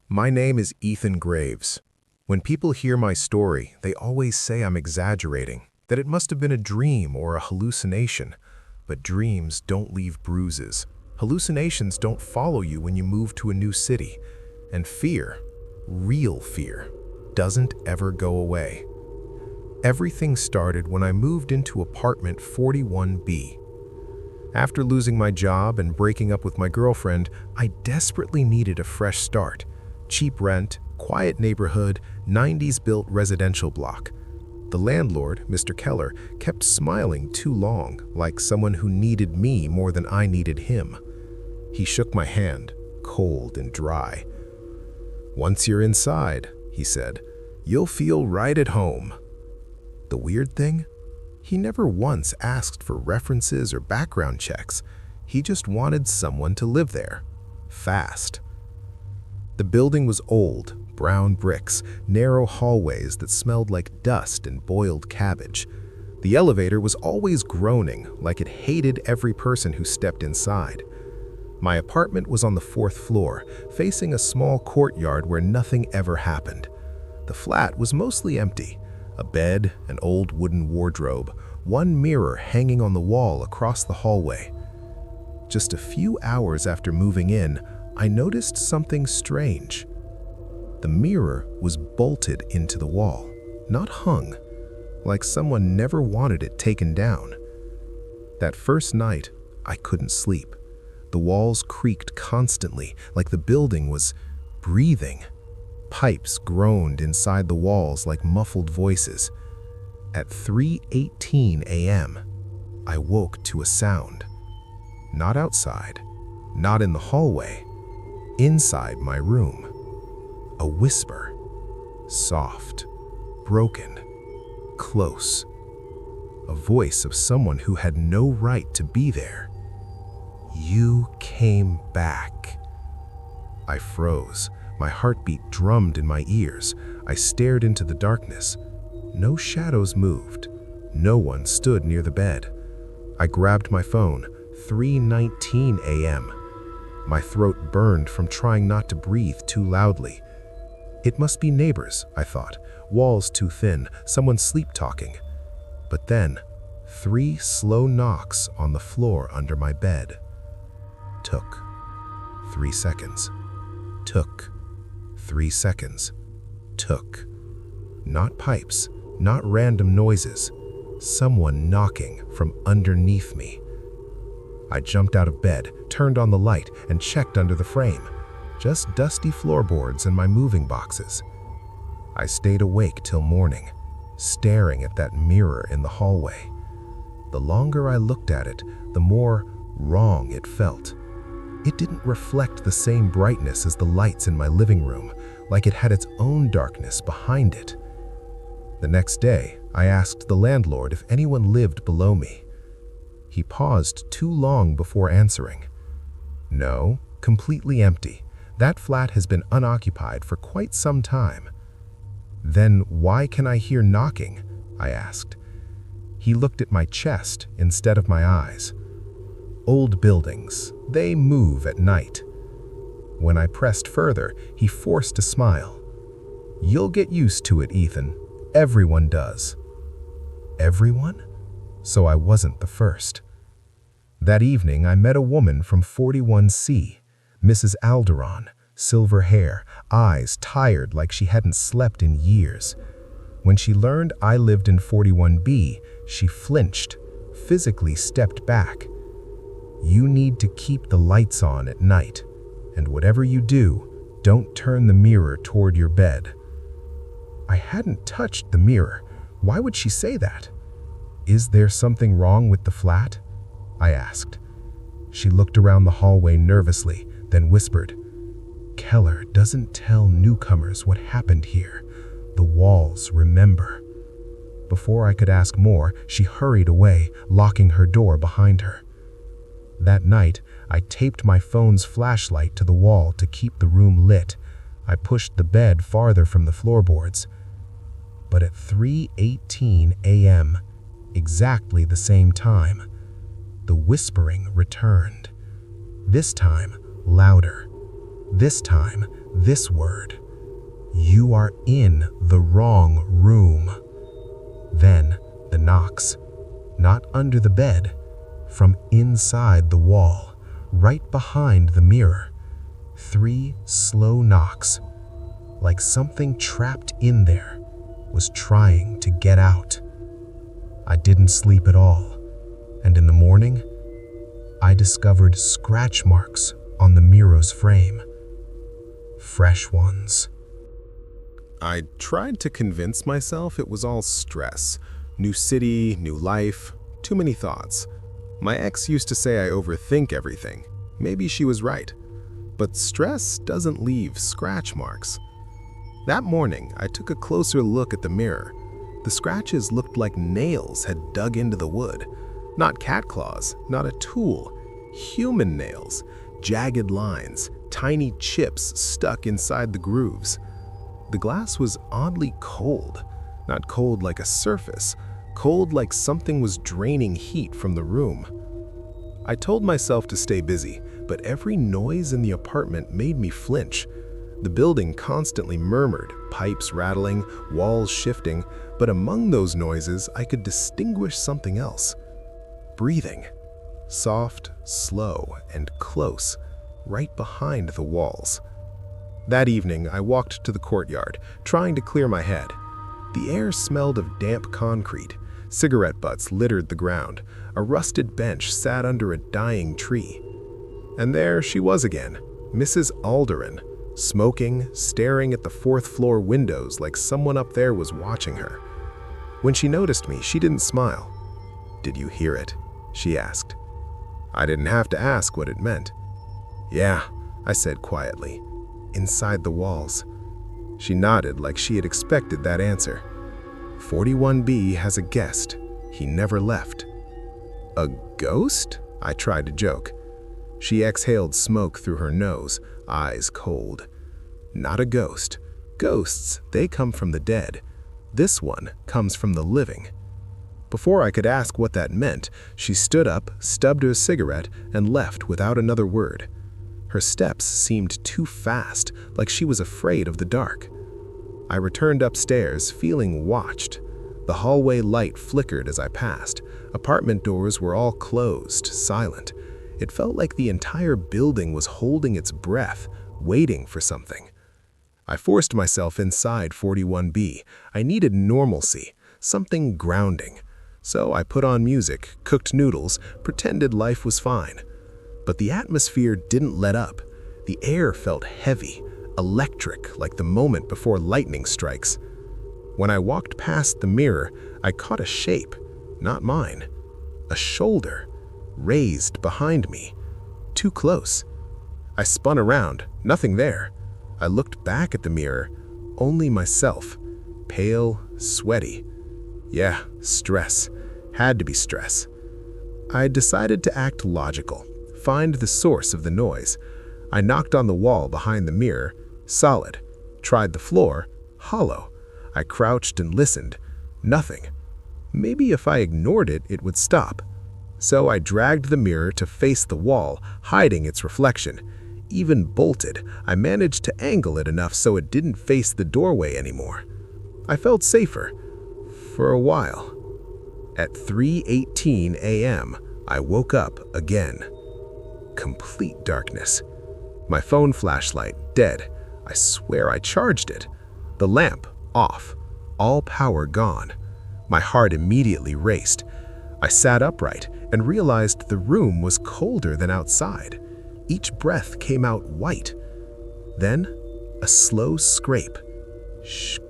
My name is Ethan Graves. When people hear my story, they always say I'm exaggerating, that it must have been a dream or a hallucination. But dreams don't leave bruises. Hallucinations don't follow you when you move to a new city. And fear, real fear, doesn't ever go away. Everything started when I moved into apartment 41B. After losing my job and breaking up with my girlfriend, I desperately needed a fresh start. Cheap rent, quiet neighborhood, 90s-built residential block. The landlord, Mr. Keller, kept smiling too long, like someone who needed me more than I needed him. He shook my hand, cold and dry. "Once you're inside," he said, "you'll feel right at home." The weird thing? He never once asked for references or background checks. He just wanted someone to live there. Fast. The building was old, brown bricks, narrow hallways that smelled like dust and boiled cabbage. The elevator was always groaning, like it hated every person who stepped inside. My apartment was on the 4th floor, facing a small courtyard where nothing ever happened. The flat was mostly empty. A bed, an old wooden wardrobe, one mirror hanging on the wall across the hallway. Just a few hours after moving in, I noticed something strange. The mirror was bolted into the wall, not hung, like someone never wanted it taken down. That first night, I couldn't sleep. The walls creaked constantly, like the building was breathing. Pipes groaned inside the walls like muffled voices. At 3:18 a.m., I woke to a sound. Not outside, not in the hallway, inside my room. A whisper, soft, broken, close. A voice of someone who had no right to be there. "You came back." I froze. My heartbeat drummed in my ears. I stared into the darkness. No shadows moved. No one stood near the bed. I grabbed my phone. 3:19 a.m. My throat burned from trying not to breathe too loudly. It must be neighbors, I thought. Walls too thin, someone sleep-talking. But then, 3 slow knocks on the floor under my bed. Took 3 seconds. Took 3 seconds. Took. Not pipes, not random noises. Someone knocking from underneath me. I jumped out of bed, turned on the light, and checked under the frame. Just dusty floorboards and my moving boxes. I stayed awake till morning, staring at that mirror in the hallway. The longer I looked at it, the more wrong it felt. It didn't reflect the same brightness as the lights in my living room, like it had its own darkness behind it. The next day, I asked the landlord if anyone lived below me. He paused too long before answering. "No, completely empty. That flat has been unoccupied for quite some time." "Then why can I hear knocking?" I asked. He looked at my chest instead of my eyes. "Old buildings, they move at night." When I pressed further, he forced a smile. "You'll get used to it, Ethan. Everyone does." Everyone? So I wasn't the first. That evening, I met a woman from 41C, Mrs. Alderon, silver hair, eyes tired like she hadn't slept in years. When she learned I lived in 41B, she flinched, physically stepped back. "You need to keep the lights on at night, and whatever you do, don't turn the mirror toward your bed." I hadn't touched the mirror. Why would she say that? "Is there something wrong with the flat?" I asked. She looked around the hallway nervously, then whispered, "Keller doesn't tell newcomers what happened here. The walls remember." Before I could ask more, she hurried away, locking her door behind her. That night, I taped my phone's flashlight to the wall to keep the room lit. I pushed the bed farther from the floorboards. But at 3:18 a.m., exactly the same time, the whispering returned. This time, louder. This time, this word. You are in the wrong room. Then the knocks, not under the bed, from inside the wall, right behind the mirror. 3 slow knocks, like something trapped in there was trying to get out. I didn't sleep at all, and in the morning, I discovered scratch marks on the mirror's frame. Fresh ones. I tried to convince myself it was all stress. New city, new life, too many thoughts. My ex used to say I overthink everything. Maybe she was right. But stress doesn't leave scratch marks. That morning, I took a closer look at the mirror. The scratches looked like nails had dug into the wood. Not cat claws, not a tool. Human nails, jagged lines, tiny chips stuck inside the grooves. The glass was oddly cold, not cold like a surface, cold like something was draining heat from the room. I told myself to stay busy, but every noise in the apartment made me flinch. The building constantly murmured, pipes rattling, walls shifting, but among those noises I could distinguish something else. Breathing. Soft, slow, and close, right behind the walls. That evening, I walked to the courtyard, trying to clear my head. The air smelled of damp concrete. Cigarette butts littered the ground. A rusted bench sat under a dying tree. And there she was again, Mrs. Alderon, smoking, staring at the 4th floor windows like someone up there was watching her. When she noticed me, she didn't smile. "Did you hear it?" she asked. I didn't have to ask what it meant. "Yeah," I said quietly. "Inside the walls." She nodded like she had expected that answer. 41B has a guest. He never left. "A ghost?" I tried to joke. She exhaled smoke through her nose, eyes cold. "Not a ghost. Ghosts, they come from the dead. This one comes from the living." Before I could ask what that meant, she stood up, stubbed her cigarette, and left without another word. Her steps seemed too fast, like she was afraid of the dark. I returned upstairs, feeling watched. The hallway light flickered as I passed. Apartment doors were all closed, silent. It felt like the entire building was holding its breath, waiting for something. I forced myself inside 41B. I needed normalcy, something grounding. So I put on music, cooked noodles, pretended life was fine. But the atmosphere didn't let up. The air felt heavy, electric, like the moment before lightning strikes. When I walked past the mirror, I caught a shape, not mine. A shoulder, raised behind me. Too close. I spun around, nothing there. I looked back at the mirror, only myself. Pale, sweaty. Yeah, stress. Had to be stress. I decided to act logical, find the source of the noise. I knocked on the wall behind the mirror, solid. Tried the floor, hollow. I crouched and listened. Nothing. Maybe if I ignored it, it would stop. So I dragged the mirror to face the wall, hiding its reflection. Even bolted, I managed to angle it enough so it didn't face the doorway anymore. I felt safer. For a while. At 3:18 a.m., I woke up again. Complete darkness. My phone flashlight dead. I swear I charged it. The lamp off. All power gone. My heart immediately raced. I sat upright and realized the room was colder than outside. Each breath came out white. Then, a slow scrape. Shk.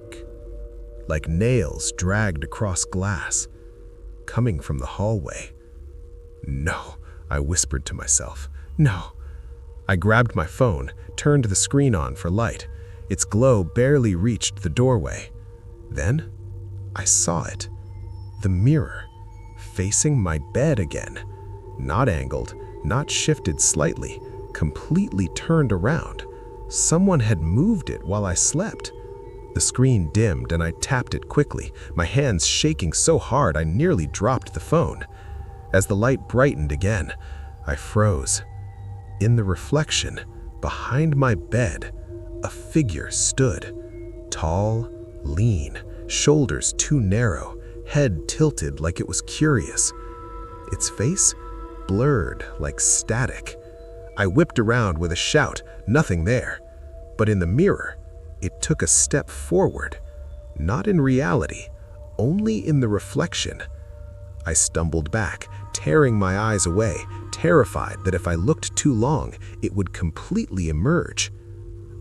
Like nails dragged across glass. Coming from the hallway. No, I whispered to myself. No. I grabbed my phone, turned the screen on for light. Its glow barely reached the doorway. Then, I saw it. The mirror. Facing my bed again. Not angled, not shifted slightly, completely turned around. Someone had moved it while I slept. The screen dimmed and I tapped it quickly, my hands shaking so hard I nearly dropped the phone. As the light brightened again, I froze. In the reflection, behind my bed, a figure stood. Tall, lean, shoulders too narrow, head tilted like it was curious. Its face blurred like static. I whipped around with a shout, nothing there. But in the mirror, it took a step forward. Not in reality, only in the reflection. I stumbled back, tearing my eyes away, terrified that if I looked too long, it would completely emerge.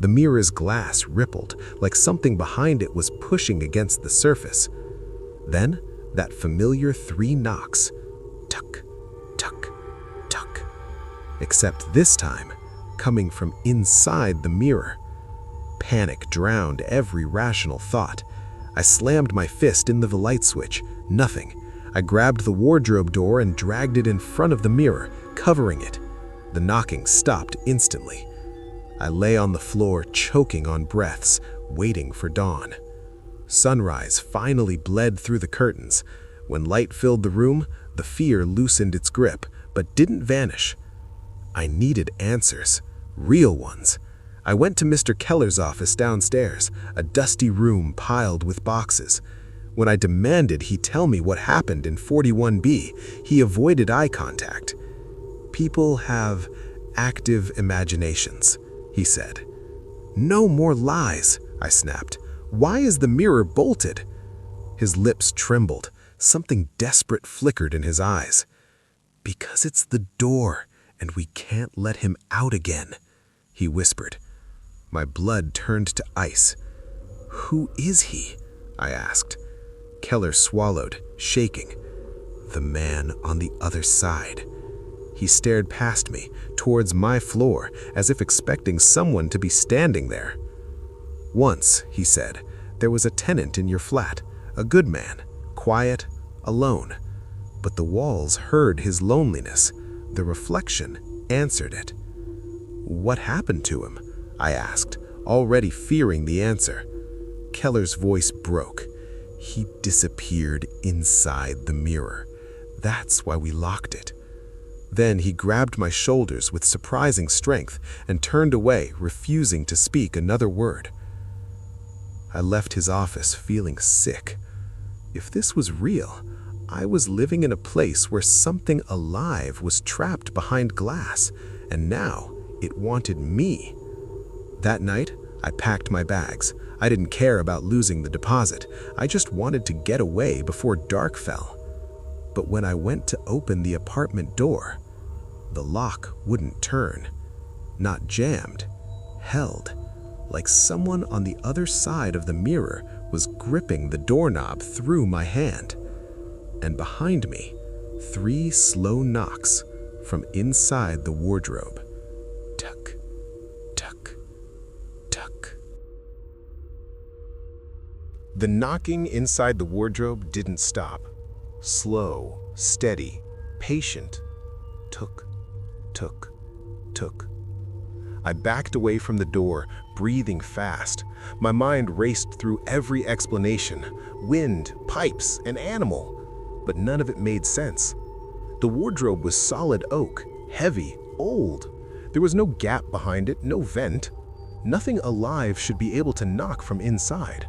The mirror's glass rippled, like something behind it was pushing against the surface. Then, that familiar 3 knocks. Tuck, tuck, tuck. Except this time, coming from inside the mirror. Panic drowned every rational thought. I slammed my fist into the light switch. Nothing. I grabbed the wardrobe door and dragged it in front of the mirror, covering it. The knocking stopped instantly. I lay on the floor, choking on breaths, waiting for dawn. Sunrise finally bled through the curtains. When light filled the room, the fear loosened its grip, but didn't vanish. I needed answers, real ones. I went to Mr. Keller's office downstairs, a dusty room piled with boxes. When I demanded he tell me what happened in 41B, he avoided eye contact. "People have active imaginations," he said. "No more lies," I snapped. "Why is the mirror bolted?" His lips trembled. Something desperate flickered in his eyes. "Because it's the door, and we can't let him out again," he whispered. My blood turned to ice. "Who is he?" I asked. Keller swallowed, shaking. "The man on the other side." He stared past me, towards my floor, as if expecting someone to be standing there. "Once," he said, "there was a tenant in your flat, a good man, quiet, alone. But the walls heard his loneliness. The reflection answered it." "What happened to him?" I asked, already fearing the answer. Keller's voice broke. "He disappeared inside the mirror. That's why we locked it." Then he grabbed my shoulders with surprising strength and turned away, refusing to speak another word. I left his office feeling sick. If this was real, I was living in a place where something alive was trapped behind glass, and now it wanted me. That night, I packed my bags. I didn't care about losing the deposit. I just wanted to get away before dark fell. But when I went to open the apartment door, the lock wouldn't turn. Not jammed, held, like someone on the other side of the mirror was gripping the doorknob through my hand. And behind me, 3 slow knocks from inside the wardrobe. Tuck, tuck, tuck. The knocking inside the wardrobe didn't stop. Slow, steady, patient. Took, took, took. I backed away from the door, breathing fast. My mind raced through every explanation: wind, pipes, an animal. But none of it made sense. The wardrobe was solid oak, heavy, old. There was no gap behind it, no vent. Nothing alive should be able to knock from inside.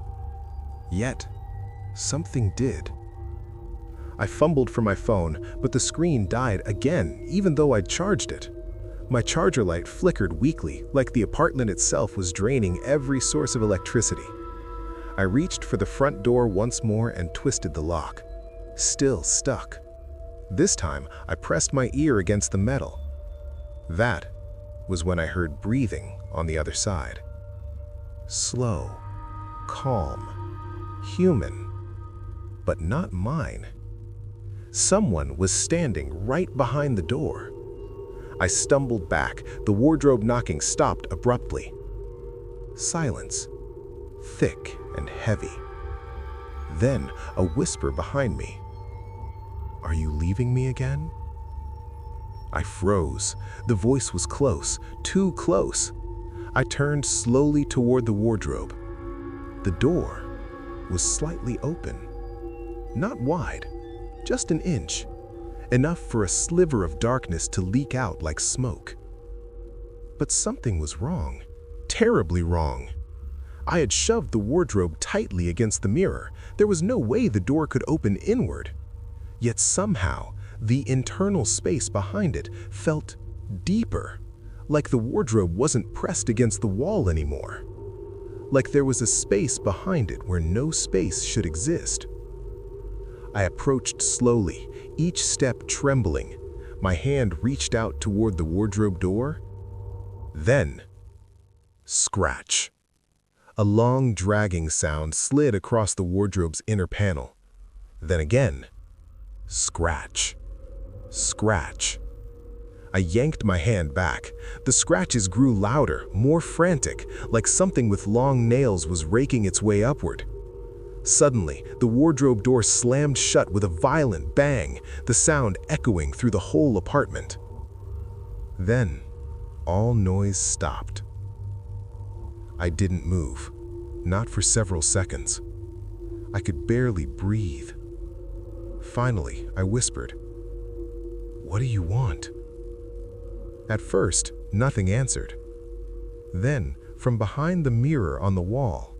Yet, something did. I fumbled for my phone, but the screen died again, even though I'd charged it. My charger light flickered weakly, like the apartment itself was draining every source of electricity. I reached for the front door once more and twisted the lock. Still stuck. This time, I pressed my ear against the metal. That was when I heard breathing on the other side. Slow, calm, human, but not mine. Someone was standing right behind the door. I stumbled back. The wardrobe knocking stopped abruptly. Silence, thick and heavy. Then a whisper behind me. "Are you leaving me again?" I froze. The voice was close, too close. I turned slowly toward the wardrobe. The door was slightly open. Not wide, just an inch. Enough for a sliver of darkness to leak out like smoke. But something was wrong. Terribly wrong. I had shoved the wardrobe tightly against the mirror. There was no way the door could open inward. Yet somehow, the internal space behind it felt deeper, like the wardrobe wasn't pressed against the wall anymore. Like there was a space behind it where no space should exist. I approached slowly, each step trembling. My hand reached out toward the wardrobe door. Then, scratch. A long, dragging sound slid across the wardrobe's inner panel. Then again, scratch. Scratch. I yanked my hand back. The scratches grew louder, more frantic, like something with long nails was raking its way upward. Suddenly, the wardrobe door slammed shut with a violent bang, the sound echoing through the whole apartment. Then, all noise stopped. I didn't move, not for several seconds. I could barely breathe. Finally, I whispered, "What do you want?" At first, nothing answered. Then, from behind the mirror on the wall,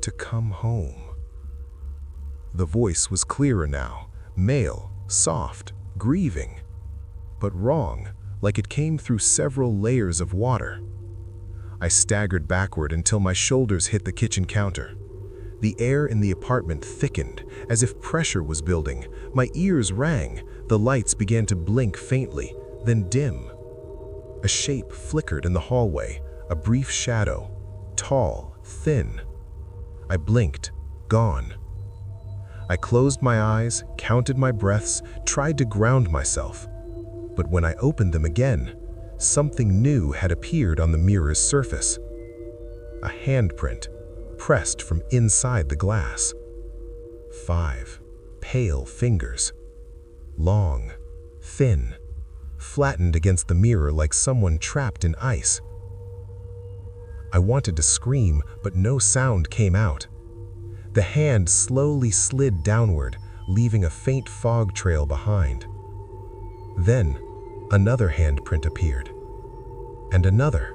"To come home." The voice was clearer now, male, soft, grieving, but wrong, like it came through several layers of water. I staggered backward until my shoulders hit the kitchen counter. The air in the apartment thickened, as if pressure was building. My ears rang, the lights began to blink faintly, then dim. A shape flickered in the hallway, a brief shadow, tall, thin. I blinked, gone. I closed my eyes, counted my breaths, tried to ground myself. But when I opened them again, something new had appeared on the mirror's surface. A handprint, pressed from inside the glass. 5 pale fingers, long, thin, flattened against the mirror like someone trapped in ice. I wanted to scream, but no sound came out. The hand slowly slid downward, leaving a faint fog trail behind. Then, another handprint appeared, and another.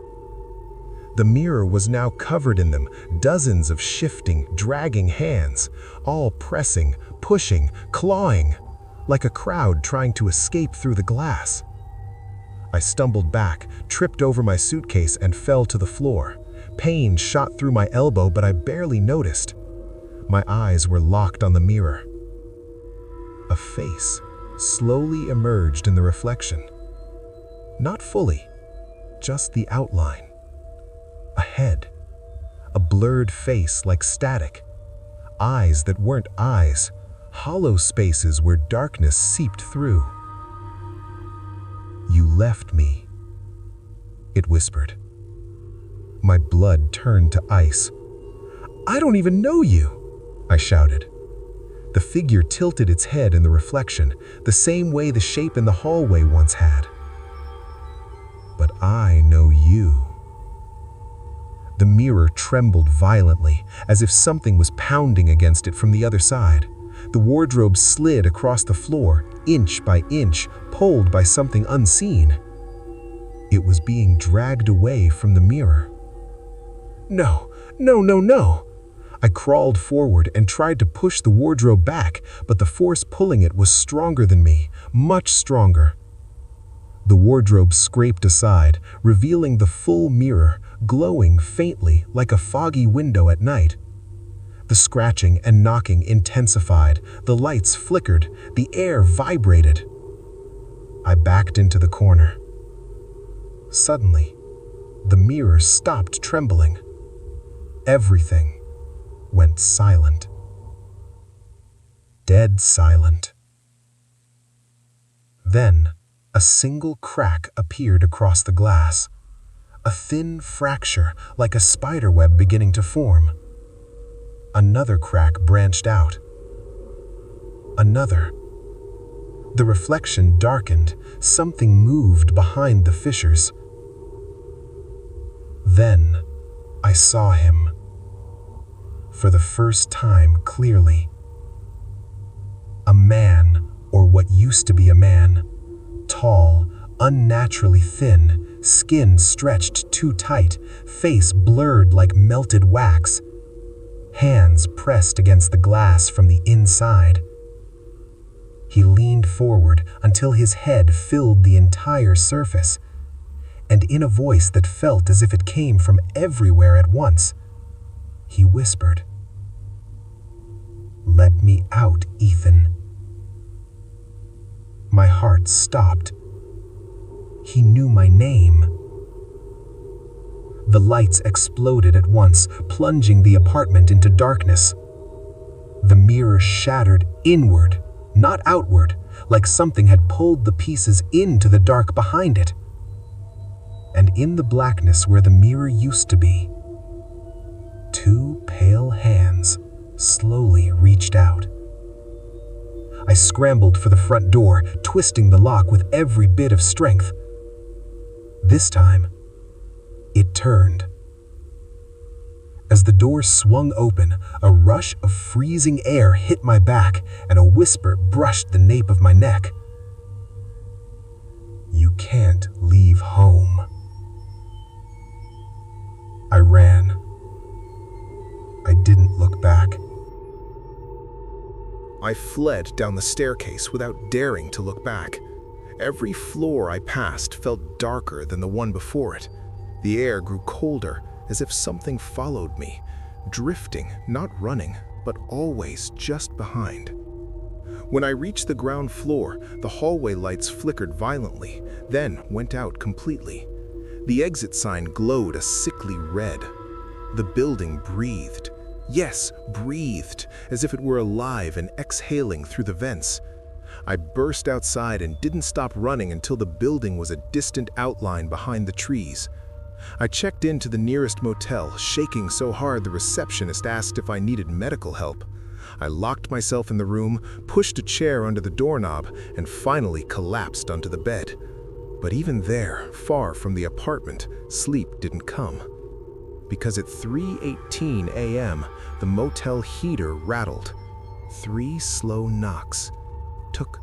The mirror was now covered in them, dozens of shifting, dragging hands, all pressing, pushing, clawing, like a crowd trying to escape through the glass. I stumbled back, tripped over my suitcase, and fell to the floor. Pain shot through my elbow, but I barely noticed. My eyes were locked on the mirror. A face slowly emerged in the reflection. Not fully, just the outline. A head, a blurred face like static, eyes that weren't eyes, hollow spaces where darkness seeped through. "You left me," it whispered. My blood turned to ice. "I don't even know you," I shouted. The figure tilted its head in the reflection, the same way the shape in the hallway once had. "But I know you." The mirror trembled violently, as if something was pounding against it from the other side. The wardrobe slid across the floor, inch by inch, pulled by something unseen. It was being dragged away from the mirror. No, no, no, no! I crawled forward and tried to push the wardrobe back, but the force pulling it was stronger than me, much stronger. The wardrobe scraped aside, revealing the full mirror, glowing faintly like a foggy window at night. The scratching and knocking intensified, the lights flickered, the air vibrated. I backed into the corner. Suddenly, the mirror stopped trembling. Everything went silent. Dead silent. Then, a single crack appeared across the glass. A thin fracture, like a spiderweb beginning to form. Another crack branched out. Another. The reflection darkened. Something moved behind the fissures. Then, I saw him. For the first time clearly. A man, or what used to be a man. Tall, unnaturally thin, skin stretched too tight, face blurred like melted wax, hands pressed against the glass from the inside. He leaned forward until his head filled the entire surface, and in a voice that felt as if it came from everywhere at once, he whispered, "Let me out, Ethan." My heart stopped. He knew my name. The lights exploded at once, plunging the apartment into darkness. The mirror shattered inward, not outward, like something had pulled the pieces into the dark behind it. And in the blackness where the mirror used to be, two pale hands slowly reached out. I scrambled for the front door, twisting the lock with every bit of strength. This time, it turned. As the door swung open, a rush of freezing air hit my back and a whisper brushed the nape of my neck. "You can't leave home." I ran. I didn't look back. I fled down the staircase without daring to look back. Every floor I passed felt darker than the one before it. The air grew colder, as if something followed me, drifting, not running, but always just behind. When I reached the ground floor, the hallway lights flickered violently, then went out completely. The exit sign glowed a sickly red. The building breathed. Yes, breathed, as if it were alive and exhaling through the vents. I burst outside and didn't stop running until the building was a distant outline behind the trees. I checked into the nearest motel, shaking so hard the receptionist asked if I needed medical help. I locked myself in the room, pushed a chair under the doorknob, and finally collapsed onto the bed. But even there, far from the apartment, sleep didn't come. Because at 3:18 a.m., the motel heater rattled. 3 slow knocks. Tuk,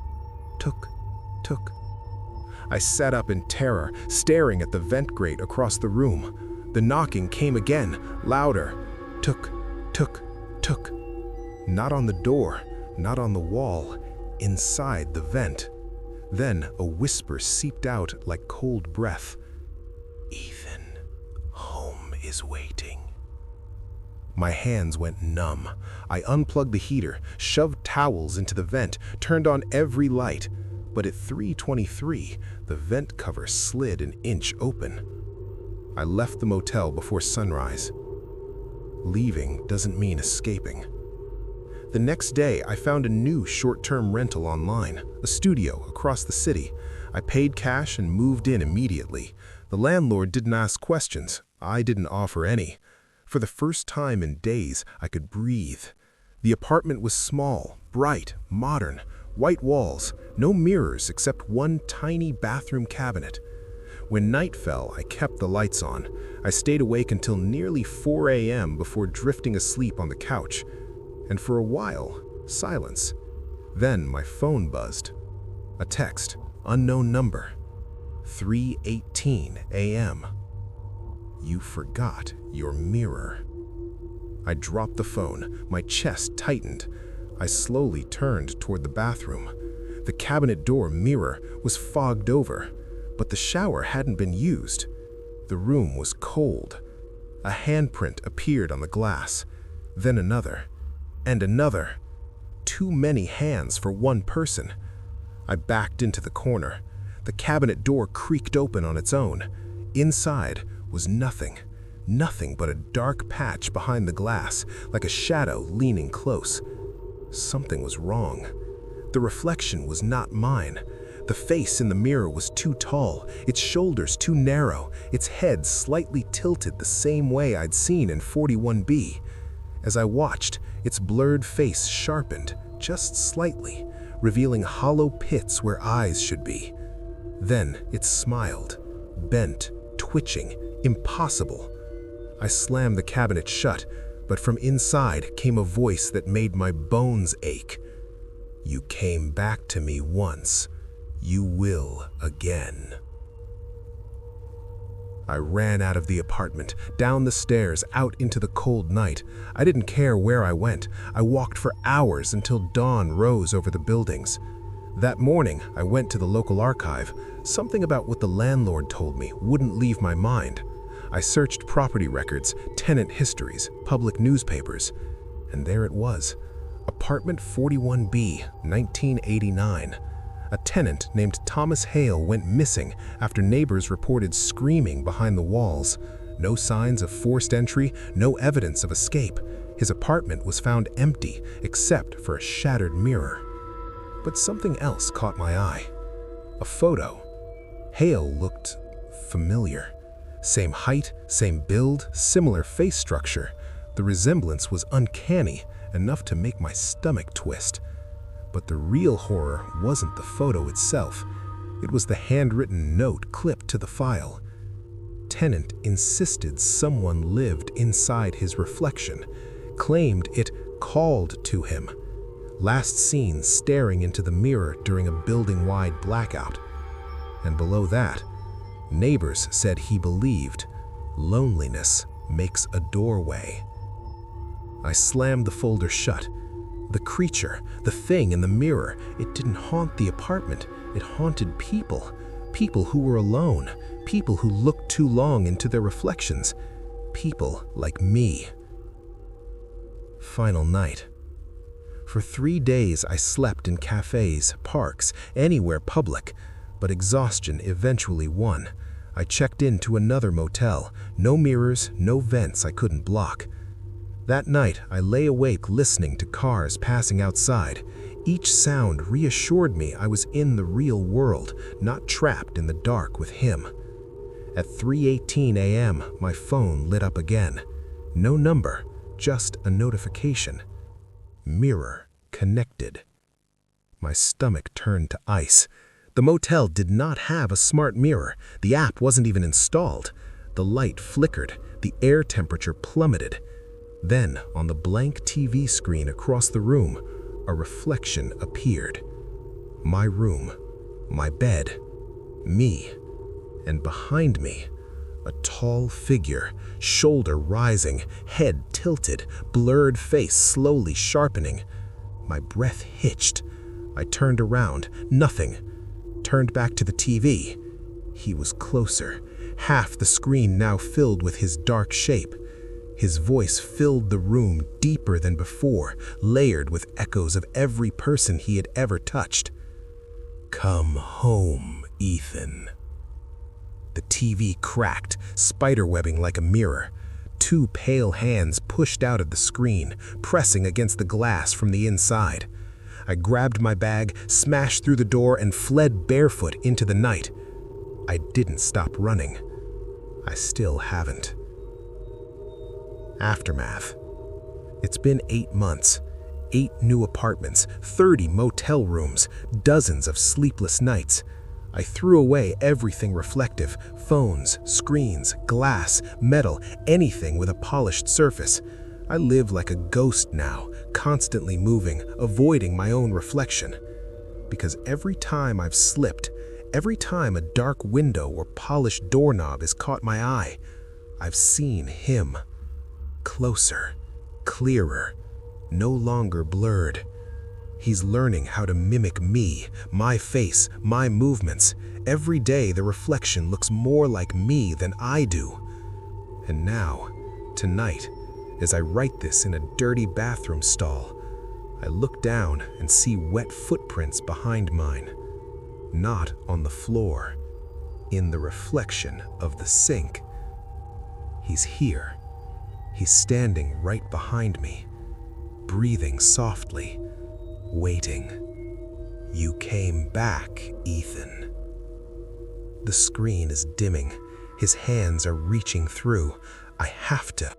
tuk, tuk. I sat up in terror, staring at the vent grate across the room. The knocking came again, louder. Tuk, tuk, tuk. Not on the door, not on the wall, inside the vent. Then a whisper seeped out like cold breath. "Ethan, home is waiting." My hands went numb. I unplugged the heater, shoved towels into the vent, turned on every light. But at 3:23, the vent cover slid an inch open. I left the motel before sunrise. Leaving doesn't mean escaping. The next day, I found a new short-term rental online, a studio across the city. I paid cash and moved in immediately. The landlord didn't ask questions. I didn't offer any. For the first time in days, I could breathe. The apartment was small, bright, modern, white walls, no mirrors except one tiny bathroom cabinet. When night fell, I kept the lights on. I stayed awake until nearly 4 a.m. before drifting asleep on the couch. And for a while, silence. Then my phone buzzed. A text, unknown number. 3:18 a.m. You forgot your mirror. I dropped the phone, my chest tightened. I slowly turned toward the bathroom. The cabinet door mirror was fogged over, but the shower hadn't been used. The room was cold. A handprint appeared on the glass, then another, and another. Too many hands for one person. I backed into the corner. The cabinet door creaked open on its own. Inside was nothing. Nothing but a dark patch behind the glass, like a shadow leaning close. Something was wrong. The reflection was not mine. The face in the mirror was too tall, its shoulders too narrow, its head slightly tilted the same way I'd seen in 41B. As I watched, its blurred face sharpened, just slightly, revealing hollow pits where eyes should be. Then it smiled, bent, twitching, impossible. I slammed the cabinet shut, but from inside came a voice that made my bones ache. You came back to me once. You will again. I ran out of the apartment, down the stairs, out into the cold night. I didn't care where I went. I walked for hours until dawn rose over the buildings. That morning, I went to the local archive. Something about what the landlord told me wouldn't leave my mind. I searched property records, tenant histories, public newspapers, and there it was. Apartment 41B, 1989. A tenant named Thomas Hale went missing after neighbors reported screaming behind the walls. No signs of forced entry, no evidence of escape. His apartment was found empty except for a shattered mirror. But something else caught my eye. A photo. Hale looked familiar. Same height, same build, similar face structure. The resemblance was uncanny, enough to make my stomach twist. But the real horror wasn't the photo itself. It was the handwritten note clipped to the file. Tenant insisted someone lived inside his reflection, claimed it called to him. Last seen staring into the mirror during a building-wide blackout. And below that, neighbors said he believed loneliness makes a doorway. I slammed the folder shut. The creature, the thing in the mirror, it didn't haunt the apartment. It haunted people. People who were alone. People who looked too long into their reflections. People like me. Final night. For 3 days I slept in cafes, parks, anywhere public, but exhaustion eventually won. I checked into another motel. No mirrors, no vents I couldn't block. That night, I lay awake listening to cars passing outside. Each sound reassured me I was in the real world, not trapped in the dark with him. At 3:18 a.m., my phone lit up again. No number, just a notification. Mirror connected. My stomach turned to ice. The motel did not have a smart mirror. The app wasn't even installed. The light flickered. The air temperature plummeted. Then, on the blank TV screen across the room, a reflection appeared. My room, my bed, me, and behind me, a tall figure, shoulder rising, head tilted, blurred face slowly sharpening. My breath hitched. I turned around, nothing. Turned back to the TV. He was closer, half the screen now filled with his dark shape. His voice filled the room deeper than before, layered with echoes of every person he had ever touched. "Come home, Ethan." The TV cracked, spiderwebbing like a mirror. 2 pale hands pushed out of the screen, pressing against the glass from the inside. I grabbed my bag, smashed through the door, and fled barefoot into the night. I didn't stop running. I still haven't. Aftermath. It's been 8 months, 8 new apartments, 30 motel rooms, dozens of sleepless nights. I threw away everything reflective, phones, screens, glass, metal, anything with a polished surface. I live like a ghost now, constantly moving, avoiding my own reflection. Because every time I've slipped, every time a dark window or polished doorknob has caught my eye, I've seen him. Closer, clearer, no longer blurred. He's learning how to mimic me, my face, my movements. Every day the reflection looks more like me than I do. And now, tonight, as I write this in a dirty bathroom stall, I look down and see wet footprints behind mine. Not on the floor, in the reflection of the sink. He's here. He's standing right behind me, breathing softly, waiting. "You came back, Ethan." The screen is dimming. His hands are reaching through. I have to